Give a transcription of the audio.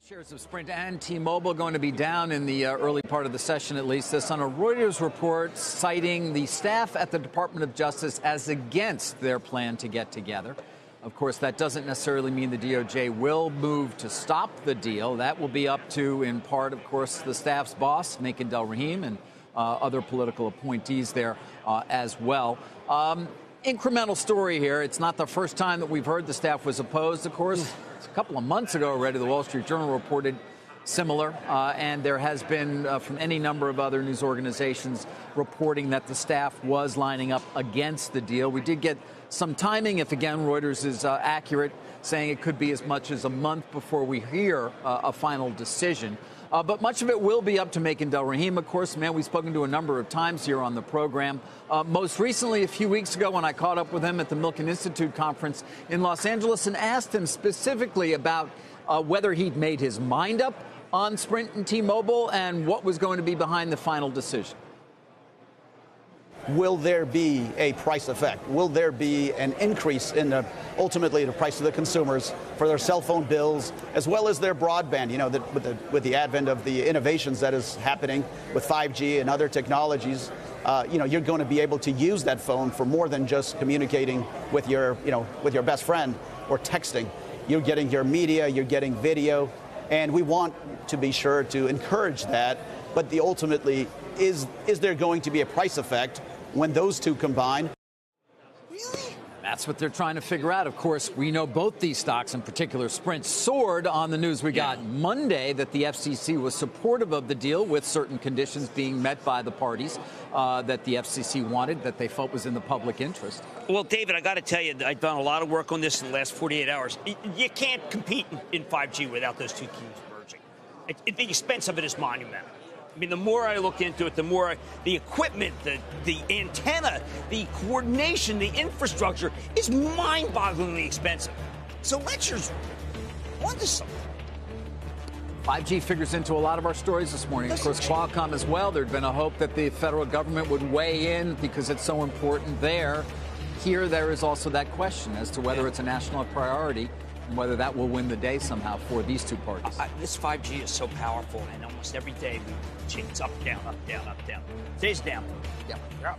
Shares of Sprint and T-Mobile going to be down in the early part of the session, at least. This on a Reuters report citing the staff at the Department of Justice as against their plan to get together. Of course, that doesn't necessarily mean the DOJ will move to stop the deal. That will be up to, in part, of course, the staff's boss, Makin Delrahim, and other political appointees there as well. Incremental story here. It's not the first time that we've heard the staff was opposed, of course. A couple of months ago already, the Wall Street Journal reported similar, and there has been from any number of other news organizations reporting that the staff was lining up against the deal. We did get some timing, if again Reuters is accurate, saying it could be as much as a month before we hear a final decision. But much of it will be up to Makin Delrahim, of course. Man, we've spoken to a number of times here on the program. Most recently, a few weeks ago, when I caught up with him at the Milken Institute conference in Los Angeles and asked him specifically about whether he'd made his mind up on Sprint and T-Mobile and what was going to be behind the final decision. Will there be a price effect? Will there be an increase in ultimately the price to the consumers for their cell phone bills as well as their broadband? You know, with the advent of the innovations that is happening with 5G and other technologies, you're going to be able to use that phone for more than just communicating with your best friend or texting. You're getting your media, you're getting video, and we want to be sure to encourage that. But ultimately, is there going to be a price effect when those two combine? Really? That's what they're trying to figure out. Of course, we know both these stocks, in particular Sprint, soared on the news we got Monday that the FCC was supportive of the deal with certain conditions being met by the parties that the FCC wanted, that they felt was in the public interest. Well, David, I got to tell you, I've done a lot of work on this in the last 48 hours. You can't compete in 5G without those two keys merging. The expense of it is monumental. I mean, the more I look into it, the more the equipment, the antenna, the coordination, the infrastructure is mind-bogglingly expensive. So Lecture's onto something. 5G figures into a lot of our stories this morning. Of course, Qualcomm as well. There'd been a hope that the federal government would weigh in because it's so important there. Here, there is also that question as to whether it's a national priority and whether that will win the day somehow for these two parties. This 5G is so powerful, and almost every day we change up, down, up, down, up, down. Today's down. Yeah.